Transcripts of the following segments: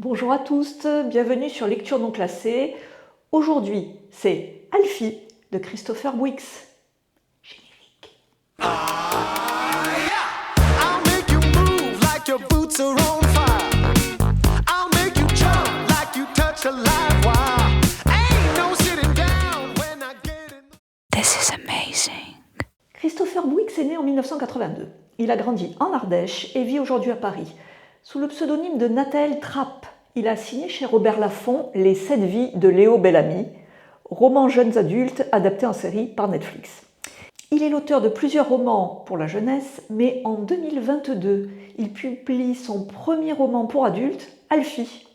Bonjour à tous, bienvenue sur Lecture non classée. Aujourd'hui, c'est Alfie de Christopher Wicks. Générique. I'll make you move like your boots are on fire. I'll make you jump like you touch a live wire. Ain't no sitting down when I get in. This is amazing. Christopher Wicks est né en 1982. Il a grandi en Ardèche et vit aujourd'hui à Paris. Sous le pseudonyme de Nathanaël Trapp, il a signé chez Robert Laffont Les 7 vies de Léo Bellamy, roman jeunes adultes adapté en série par Netflix. Il est l'auteur de plusieurs romans pour la jeunesse, mais en 2022, il publie son premier roman pour adultes, Alfie,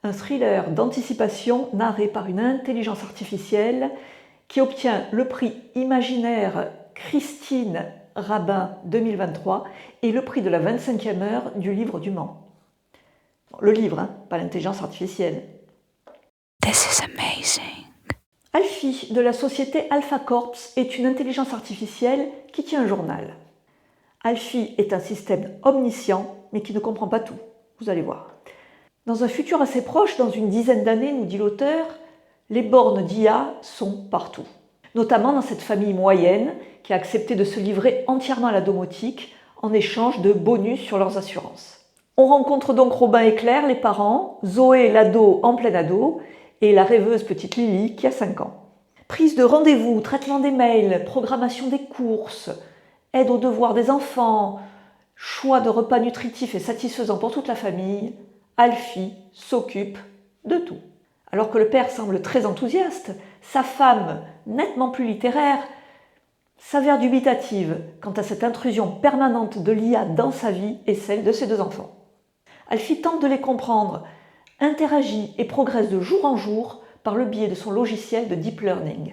un thriller d'anticipation narré par une intelligence artificielle qui obtient le prix imaginaire Christine Rabin 2023 et le prix de la 25e heure du livre du Mans. Le livre, pas l'intelligence artificielle. This is amazing. Alfie de la société Alpha Corps est une intelligence artificielle qui tient un journal. Alfie est un système omniscient mais qui ne comprend pas tout, vous allez voir. Dans un futur assez proche, dans une dizaine d'années, nous dit l'auteur, les bornes d'IA sont partout. Notamment dans cette famille moyenne qui a accepté de se livrer entièrement à la domotique en échange de bonus sur leurs assurances. On rencontre donc Robin et Claire, les parents, Zoé, l'ado en plein ado, et la rêveuse petite Lily qui a 5 ans. Prise de rendez-vous, traitement des mails, programmation des courses, aide aux devoirs des enfants, choix de repas nutritifs et satisfaisants pour toute la famille, Alfie s'occupe de tout. Alors que le père semble très enthousiaste, sa femme, nettement plus littéraire, s'avère dubitative quant à cette intrusion permanente de l'IA dans sa vie et celle de ses 2 enfants. Alfie tente de les comprendre, interagit et progresse de jour en jour par le biais de son logiciel de deep learning.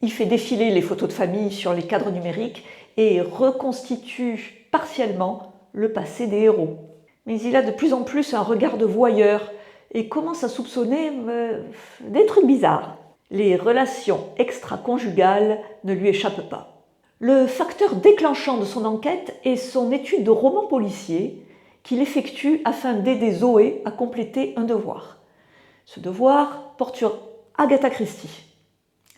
Il fait défiler les photos de famille sur les cadres numériques et reconstitue partiellement le passé des héros. Mais il a de plus en plus un regard de voyeur et commence à soupçonner des trucs bizarres. Les relations extra-conjugales ne lui échappent pas. Le facteur déclenchant de son enquête est son étude de roman policier qu'il effectue afin d'aider Zoé à compléter un devoir. Ce devoir porte sur Agatha Christie.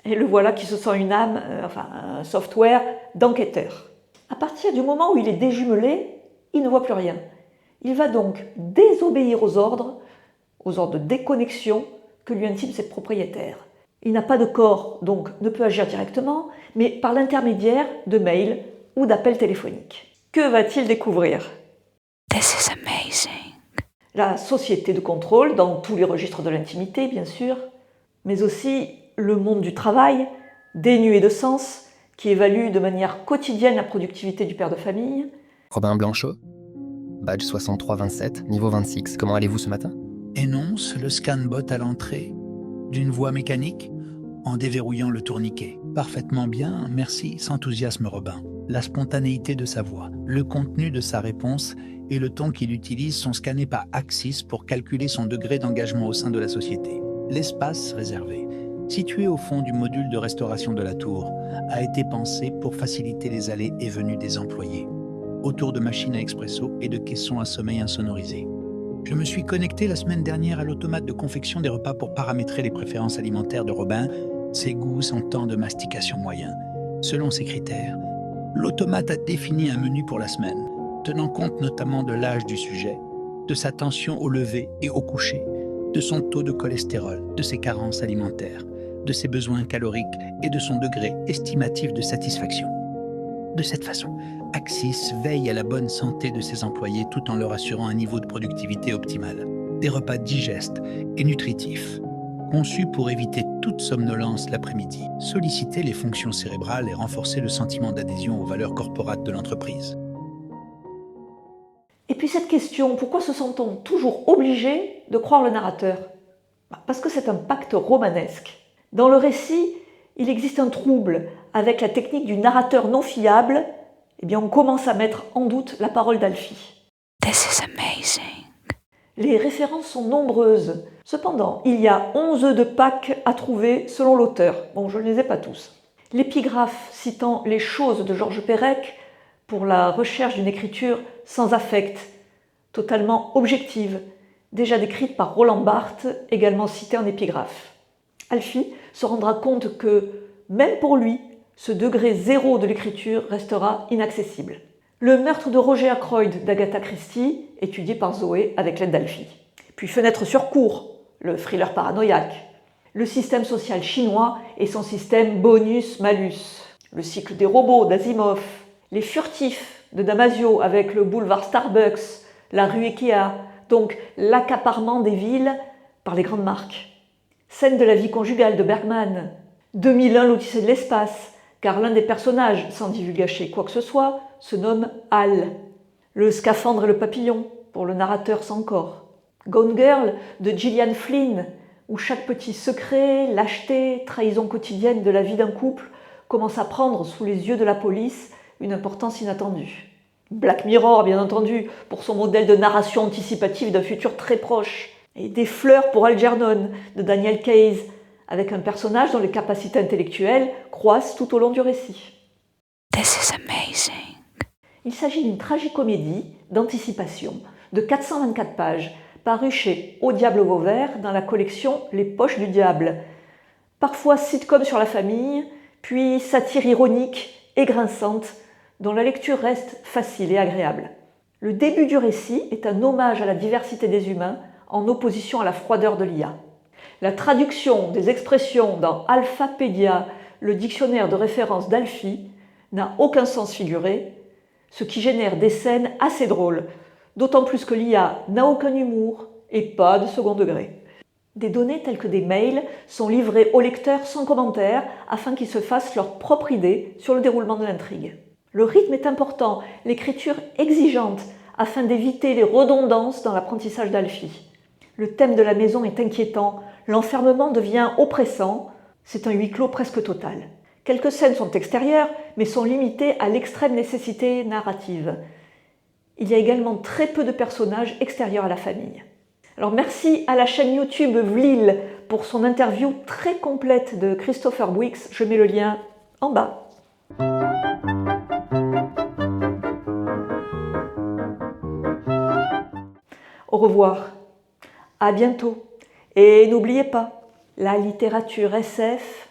Et le voilà qui se sent une âme, un software d'enquêteur. À partir du moment où il est déjumelé, il ne voit plus rien. Il va donc désobéir aux ordres de déconnexion que lui intime cette propriétaire. Il n'a pas de corps, donc ne peut agir directement, mais par l'intermédiaire de mails ou d'appels téléphoniques. Que va-t-il découvrir ? This is amazing. La société de contrôle, dans tous les registres de l'intimité, bien sûr, mais aussi le monde du travail, dénué de sens, qui évalue de manière quotidienne la productivité du père de famille. Robin Blanchot, badge 6327, niveau 26. Comment allez-vous ce matin ? Énonce le scan-bot à l'entrée d'une voix mécanique en déverrouillant le tourniquet. Parfaitement bien, merci, s'enthousiasme Robin. La spontanéité de sa voix, le contenu de sa réponse et le ton qu'il utilise sont scannés par Axis pour calculer son degré d'engagement au sein de la société. L'espace réservé, situé au fond du module de restauration de la tour, a été pensé pour faciliter les allées et venues des employés, autour de machines à expresso et de caissons à sommeil insonorisés. Je me suis connecté la semaine dernière à l'automate de confection des repas pour paramétrer les préférences alimentaires de Robin. Ses goûts sont temps de mastication moyen. Selon ses critères, l'automate a défini un menu pour la semaine, tenant compte notamment de l'âge du sujet, de sa tension au lever et au coucher, de son taux de cholestérol, de ses carences alimentaires, de ses besoins caloriques et de son degré estimatif de satisfaction. De cette façon, Axis veille à la bonne santé de ses employés tout en leur assurant un niveau de productivité optimal. Des repas digestes et nutritifs, conçus pour éviter toute somnolence l'après-midi, solliciter les fonctions cérébrales et renforcer le sentiment d'adhésion aux valeurs corporates de l'entreprise. Et puis cette question, pourquoi se sent-on toujours obligé de croire le narrateur ? Parce que c'est un pacte romanesque. Dans le récit, il existe un trouble avec la technique du narrateur non fiable. Eh bien, on commence à mettre en doute la parole d'Alfie. This is amazing. Les références sont nombreuses. Cependant, il y a 11 œufs de Pâques à trouver selon l'auteur. Bon, je ne les ai pas tous. L'épigraphe citant les choses de Georges Perec pour la recherche d'une écriture sans affect, totalement objective, déjà décrite par Roland Barthes, également cité en épigraphe. Alfie se rendra compte que, même pour lui, ce degré zéro de l'écriture restera inaccessible. Le meurtre de Roger Ackroyd d'Agatha Christie, étudié par Zoé avec l'aide d'Alfie. Puis Fenêtre sur cour, le thriller paranoïaque. Le système social chinois et son système bonus-malus. Le cycle des robots d'Asimov. Les furtifs de Damasio avec le boulevard Starbucks, la rue Ikea, donc l'accaparement des villes par les grandes marques. Scène de la vie conjugale de Bergman. 2001 l'Odyssée de l'espace, car l'un des personnages, sans divulgacher quoi que ce soit, se nomme Hal. Le scaphandre et le papillon, pour le narrateur sans corps. Gone Girl de Gillian Flynn, où chaque petit secret, lâcheté, trahison quotidienne de la vie d'un couple commence à prendre sous les yeux de la police une importance inattendue. Black Mirror, bien entendu, pour son modèle de narration anticipative d'un futur très proche. Et Des fleurs pour Algernon de Daniel Case, avec un personnage dont les capacités intellectuelles croissent tout au long du récit. This is amazing. Il s'agit d'une tragicomédie d'anticipation de 424 pages, parue chez Au Diable Vauvert dans la collection Les Poches du Diable. Parfois sitcom sur la famille, puis satire ironique et grinçante, dont la lecture reste facile et agréable. Le début du récit est un hommage à la diversité des humains en opposition à la froideur de l'IA. La traduction des expressions dans Alphapédia, le dictionnaire de référence d'Alfie, n'a aucun sens figuré, ce qui génère des scènes assez drôles, d'autant plus que l'IA n'a aucun humour et pas de second degré. Des données telles que des mails sont livrées aux lecteurs sans commentaire afin qu'ils se fassent leur propre idée sur le déroulement de l'intrigue. Le rythme est important, l'écriture exigeante, afin d'éviter les redondances dans l'apprentissage d'Alfie. Le thème de la maison est inquiétant, l'enfermement devient oppressant, c'est un huis clos presque total. Quelques scènes sont extérieures, mais sont limitées à l'extrême nécessité narrative. Il y a également très peu de personnages extérieurs à la famille. Alors merci à la chaîne YouTube Vlil pour son interview très complète de Christopher Wicks, je mets le lien en bas. Au revoir, à bientôt. Et n'oubliez pas, la littérature SF